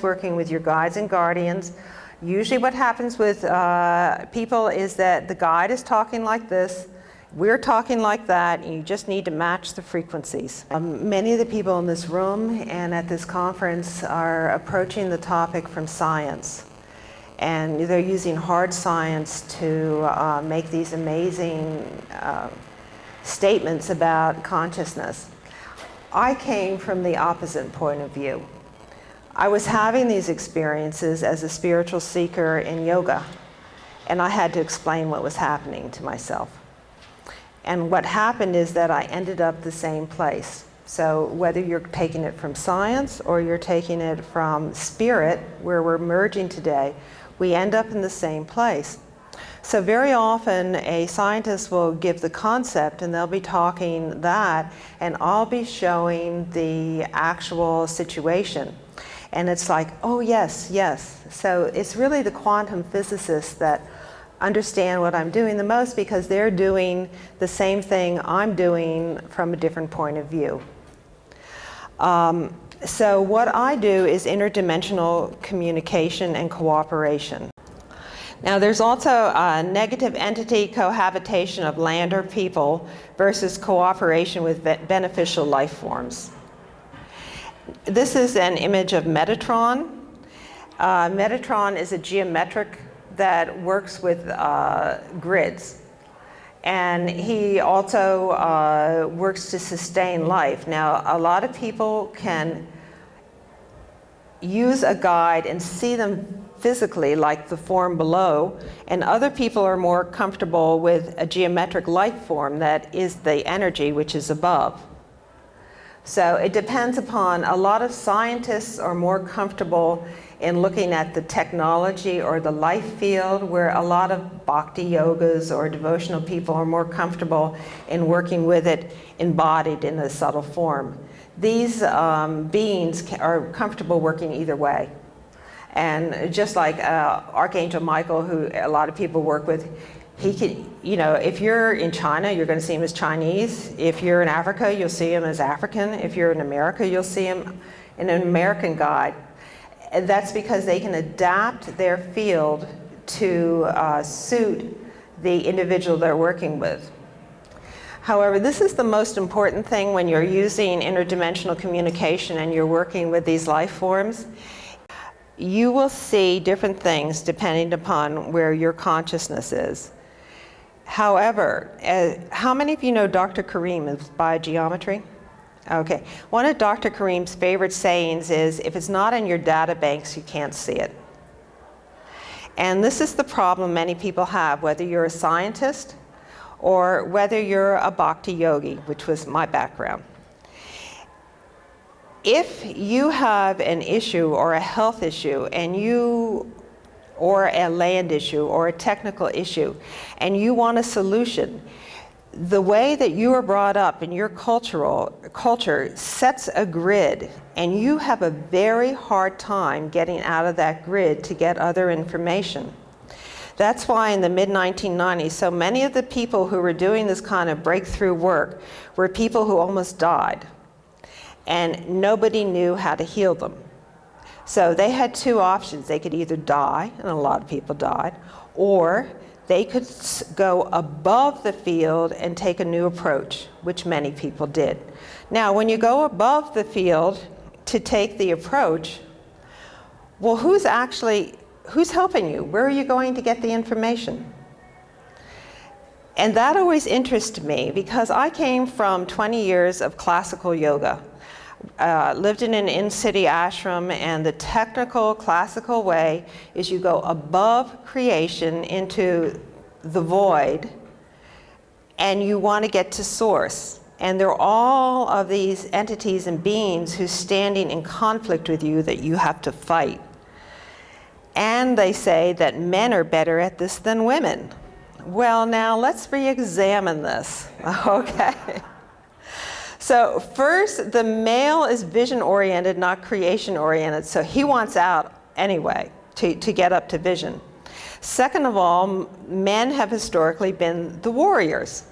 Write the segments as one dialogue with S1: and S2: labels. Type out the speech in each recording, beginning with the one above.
S1: always working with your guides and guardians. Usually what happens with people is that the guide is talking like this, we're talking like that, and you just need to match the frequencies. Many of the people in this room and at this conference are approaching the topic from science. And they're using hard science to make these amazing statements about consciousness. I came from the opposite point of view. I was having these experiences as a spiritual seeker in yoga, and I had to explain what was happening to myself. And what happened is that I ended up the same place. So whether you're taking it from science or you're taking it from spirit, where we're merging today, we end up in the same place. So very often a scientist will give the concept and they'll be talking that, and I'll be showing the actual situation. And it's like, oh yes, yes. So it's really the quantum physicists that understand what I'm doing the most, because they're doing the same thing I'm doing from a different point of view. So what I do is interdimensional communication and cooperation. Now there's also a negative entity cohabitation of land or people versus cooperation with beneficial life forms. This is an image of Metatron. Metatron is a geometric that works with grids. And he also works to sustain life. Now, a lot of people can use a guide and see them physically, like the form below, and other people are more comfortable with a geometric life form that is the energy which is above. So it depends upon, a lot of scientists are more comfortable in looking at the technology or the life field, where a lot of bhakti yogas or devotional people are more comfortable in working with it embodied in a subtle form. These beings are comfortable working either way. And just like Archangel Michael, who a lot of people work with, he can, you know, if you're in China, you're going to see him as Chinese. If you're in Africa, you'll see him as African. If you're in America, you'll see him in an American guide. And that's because they can adapt their field to suit the individual they're working with. However, this is the most important thing when you're using interdimensional communication and you're working with these life forms. You will see different things depending upon where your consciousness is. However, how many of you know Dr. Karim of biogeometry? Okay. One of Dr. Karim's favorite sayings is, if it's not in your data banks, you can't see it. And this is the problem many people have, whether you're a scientist or whether you're a bhakti yogi, which was my background. If you have an issue or a health issue or a land issue or a technical issue, and you want a solution, the way that you are brought up in your culture sets a grid, and you have a very hard time getting out of that grid to get other information. That's why in the mid-1990s, so many of the people who were doing this kind of breakthrough work were people who almost died, and nobody knew how to heal them. So they had two options. They could either die, and a lot of people died, or they could go above the field and take a new approach, which many people did. Now, when you go above the field to take the approach, well, who's helping you? Where are you going to get the information? And that always interested me, because I came from 20 years of classical yoga. Lived in an in-city ashram, and the technical classical way is you go above creation into the void, and you want to get to source. And there are all of these entities and beings who's standing in conflict with you that you have to fight. And they say that men are better at this than women. Well, now let's re-examine this, okay? So first, the male is vision-oriented, not creation-oriented, so he wants out anyway to get up to vision. Second of all, men have historically been the warriors.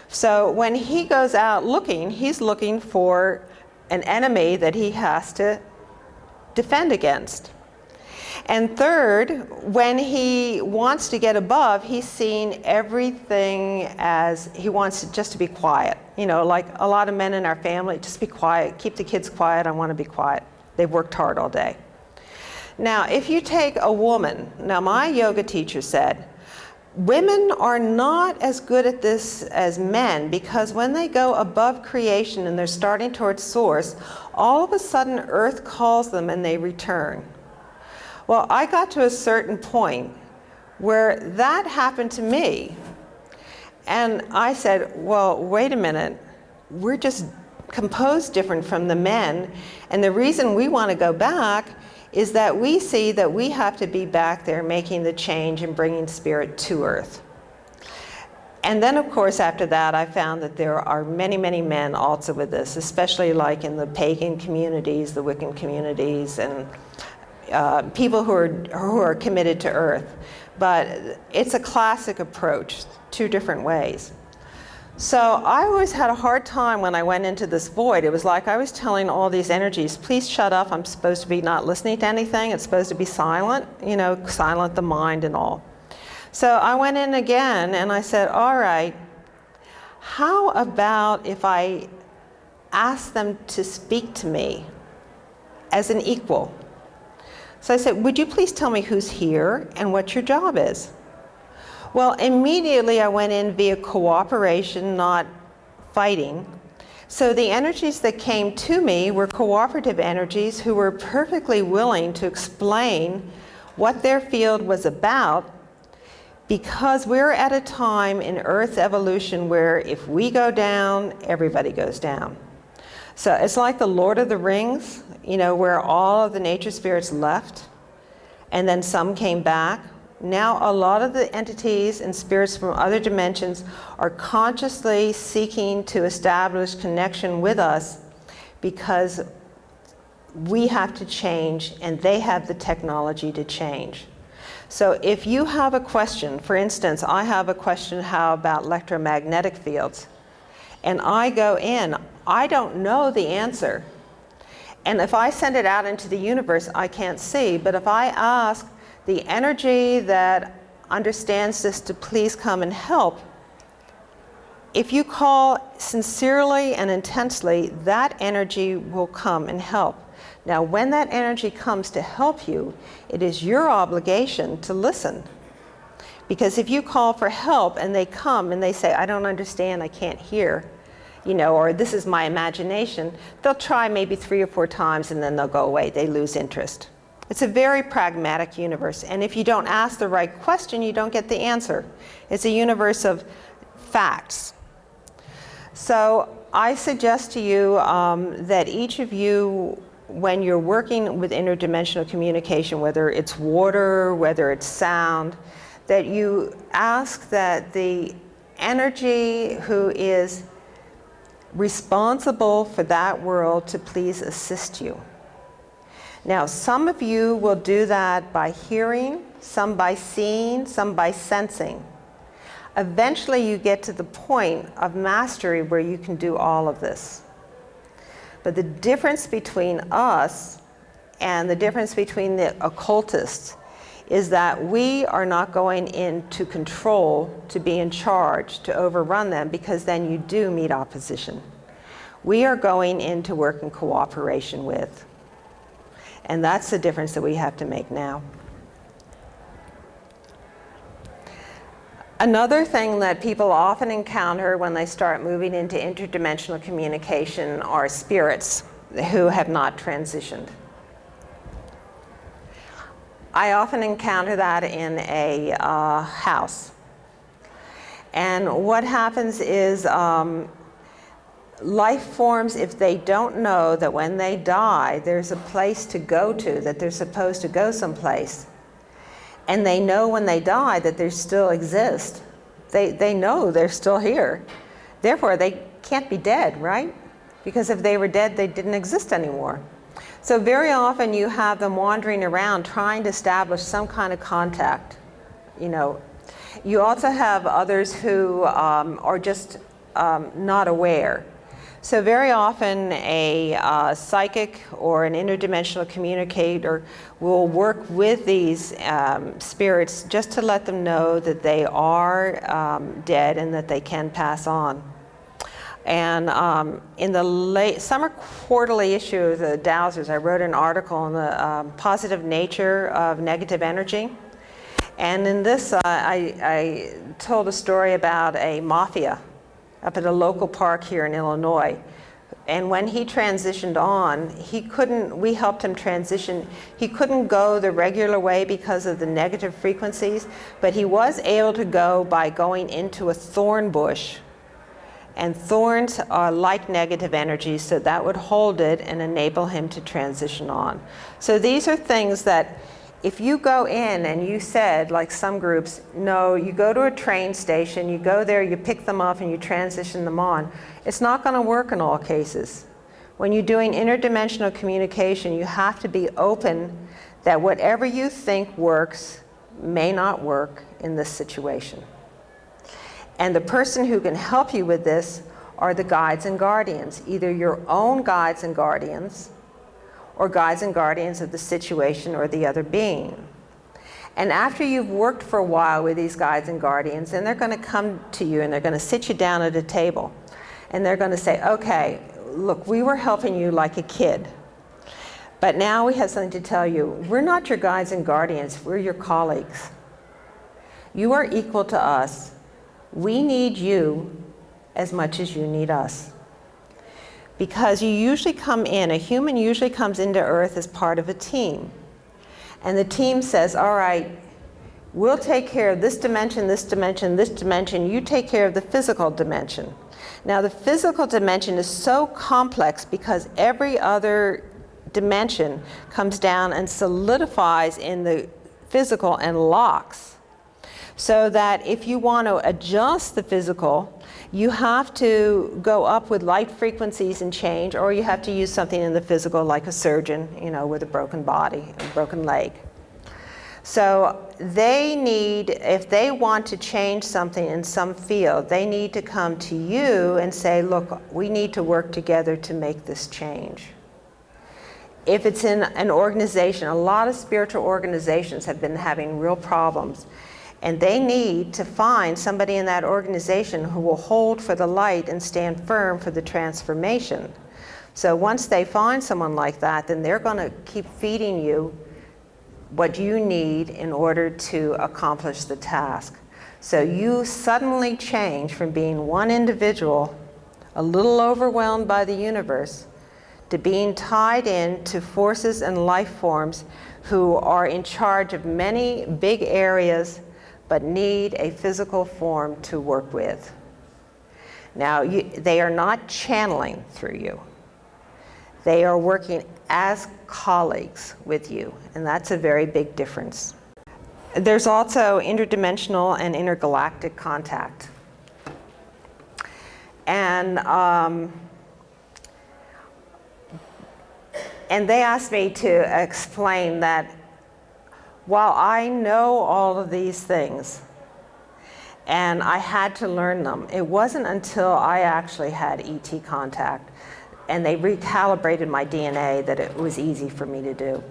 S1: So when he goes out looking, he's looking for an enemy that he has to defend against. And third, when he wants to get above, he's seeing everything as he wants it just to be quiet. You know, like a lot of men in our family, just be quiet, keep the kids quiet, I want to be quiet. They've worked hard all day. Now, if you take a woman, now my yoga teacher said, women are not as good at this as men because when they go above creation and they're starting towards source, all of a sudden earth calls them and they return. Well, I got to a certain point where that happened to me. And I said, well, wait a minute, we're just composed different from the men. And the reason we want to go back is that we see that we have to be back there making the change and bringing spirit to earth. And then, of course, after that, I found that there are many, many men also with this, especially like in the pagan communities, the Wiccan communities, and people who are committed to earth. But it's a classic approach, two different ways. So I always had a hard time when I went into this void. It was like I was telling all these energies, please shut up, I'm supposed to be not listening to anything, it's supposed to be silent, you know, silent the mind and all. So I went in again and I said, all right, how about if I ask them to speak to me as an equal? So I said, would you please tell me who's here and what your job is? Well, immediately I went in via cooperation, not fighting. So the energies that came to me were cooperative energies who were perfectly willing to explain what their field was about, because we're at a time in Earth's evolution where if we go down, everybody goes down. So it's like the Lord of the Rings, you know, where all of the nature spirits left and then some came back. Now a lot of the entities and spirits from other dimensions are consciously seeking to establish connection with us because we have to change and they have the technology to change. So if you have a question, for instance, I have a question, how about electromagnetic fields? And I go in, I don't know the answer. And if I send it out into the universe, I can't see. But if I ask the energy that understands this to please come and help, if you call sincerely and intensely, that energy will come and help. Now, when that energy comes to help you, it is your obligation to listen. Because if you call for help and they come and they say, I don't understand, I can't hear, you know, or this is my imagination, they'll try maybe 3 or 4 times and then they'll go away. They lose interest. It's a very pragmatic universe. And if you don't ask the right question, you don't get the answer. It's a universe of facts. So I suggest to you that each of you, when you're working with interdimensional communication, whether it's water, whether it's sound, that you ask that the energy who is responsible for that world to please assist you. Now, some of you will do that by hearing, some by seeing, some by sensing. Eventually, you get to the point of mastery where you can do all of this. But the difference between us and the difference between the occultists is that we are not going in to control, to be in charge, to overrun them, because then you do meet opposition. We are going in to work in cooperation with. And that's the difference that we have to make now. Another thing that people often encounter when they start moving into interdimensional communication are spirits who have not transitioned. I often encounter that in a house. And what happens is life forms, if they don't know that when they die, there's a place to go to, that they're supposed to go someplace, and they know when they die that they still exist, they know they're still here. Therefore, they can't be dead, right? Because if they were dead, they didn't exist anymore. So very often you have them wandering around trying to establish some kind of contact. You know, you also have others who are just not aware. So very often a psychic or an interdimensional communicator will work with these spirits just to let them know that they are dead and that they can pass on. And in the summer quarterly issue of the Dowsers, I wrote an article on the positive nature of negative energy. And in this, I told a story about a mafia up at a local park here in Illinois. And when he transitioned on, we helped him transition. He couldn't go the regular way because of the negative frequencies, but he was able to go by going into a thorn bush. And thorns are like negative energy, so that would hold it and enable him to transition on. So these are things that if you go in and you said, like some groups, no, you go to a train station, you go there, you pick them up and you transition them on, it's not going to work in all cases. When you're doing interdimensional communication, you have to be open that whatever you think works may not work in this situation. And the person who can help you with this are the guides and guardians, either your own guides and guardians, or guides and guardians of the situation or the other being. And after you've worked for a while with these guides and guardians, then they're going to come to you and they're going to sit you down at a table. And they're going to say, okay, look, we were helping you like a kid. But now we have something to tell you. We're not your guides and guardians, we're your colleagues. You are equal to us. We need you as much as you need us. Because you usually come in, a human usually comes into Earth as part of a team. And the team says, all right, we'll take care of this dimension, this dimension, this dimension. You take care of the physical dimension. Now the physical dimension is so complex because every other dimension comes down and solidifies in the physical and locks. So that if you want to adjust the physical, you have to go up with light frequencies and change, or you have to use something in the physical like a surgeon, with a broken body, a broken leg. So they need, if they want to change something in some field, they need to come to you and say, look, we need to work together to make this change. If it's in an organization, a lot of spiritual organizations have been having real problems. And they need to find somebody in that organization who will hold for the light and stand firm for the transformation. So once they find someone like that, then they're going to keep feeding you what you need in order to accomplish the task. So you suddenly change from being one individual, a little overwhelmed by the universe, to being tied in to forces and life forms who are in charge of many big areas but need a physical form to work with. Now, they are not channeling through you. They are working as colleagues with you, and that's a very big difference. There's also interdimensional and intergalactic contact. And they asked me to explain that while I know all of these things, and I had to learn them, it wasn't until I actually had ET contact and they recalibrated my DNA that it was easy for me to do.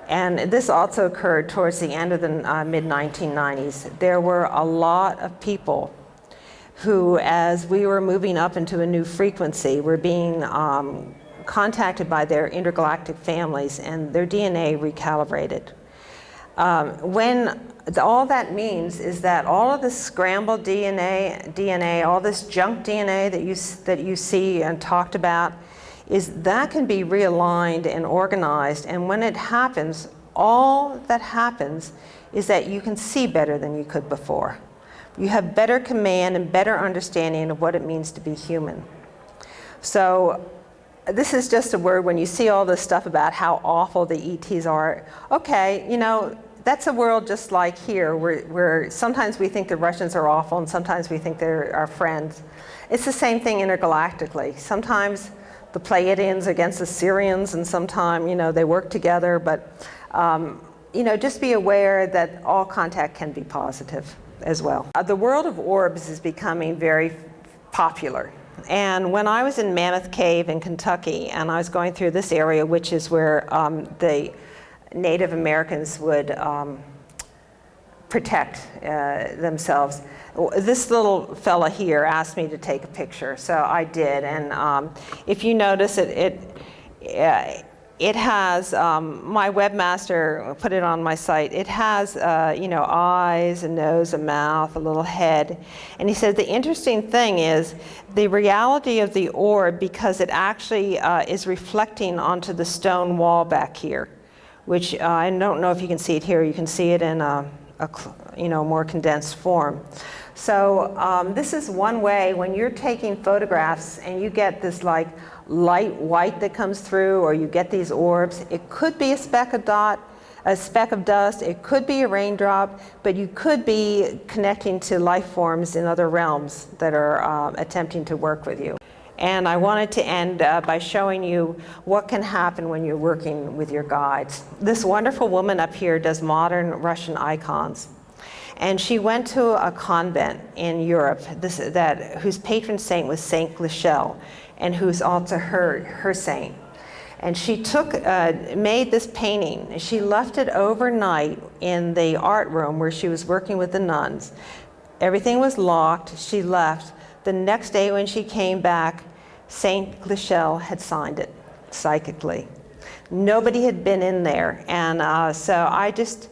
S1: And this also occurred towards the end of the mid-1990s. There were a lot of people who, as we were moving up into a new frequency, were being contacted by their intergalactic families and their DNA recalibrated. All that means is that all of this scrambled DNA, all this junk DNA that you see and talked about, that can be realigned and organized. And when it happens, all that happens is that you can see better than you could before. You have better command and better understanding of what it means to be human. So this is just a word when you see all this stuff about how awful the ETs are. Okay, that's a world just like here, where sometimes we think the Russians are awful and sometimes we think they're our friends. It's the same thing intergalactically. Sometimes the Pleiadians against the Syrians, and sometimes, they work together, but, just be aware that all contact can be positive as well. The world of orbs is becoming very popular. And when I was in Mammoth Cave in Kentucky, and I was going through this area, which is where the Native Americans would protect themselves, this little fella here asked me to take a picture, so I did. And if you notice, it has, my webmaster put it on my site, it has eyes, a nose, a mouth, a little head. And he said the interesting thing is the reality of the orb, because it actually is reflecting onto the stone wall back here, which I don't know if you can see it here. You can see it in a more condensed form. So this is one way when you're taking photographs and you get this like light white that comes through, or you get these orbs. It could be a speck of dust, it could be a raindrop, but you could be connecting to life forms in other realms that are attempting to work with you. And I wanted to end by showing you what can happen when you're working with your guides. This wonderful woman up here does modern Russian icons. And she went to a convent in Europe whose patron saint was Saint Glichel, and who's also her saint. And she made this painting. She left it overnight in the art room where she was working with the nuns. Everything was locked. She left. The next day when she came back, Saint Glichel had signed it psychically. Nobody had been in there. And so I just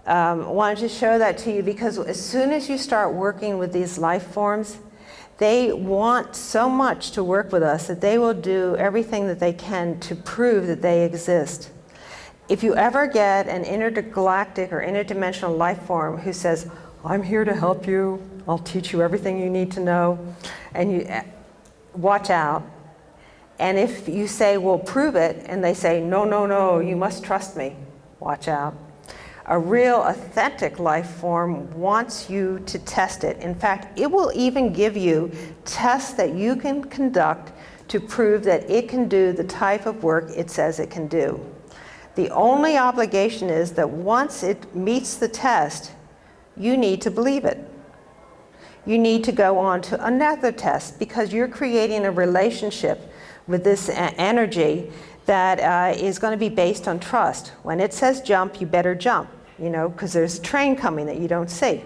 S1: wanted to show that to you, because as soon as you start working with these life forms, they want so much to work with us that they will do everything that they can to prove that they exist. If you ever get an intergalactic or interdimensional life form who says, I'm here to help you, I'll teach you everything you need to know, and you watch out. And if you say, well, prove it, and they say, no, no, no, you must trust me, watch out. A real authentic life form wants you to test it. In fact, it will even give you tests that you can conduct to prove that it can do the type of work it says it can do. The only obligation is that once it meets the test, you need to believe it. You need to go on to another test, because you're creating a relationship with this energy that is going to be based on trust. When it says jump, you better jump, because there's a train coming that you don't see.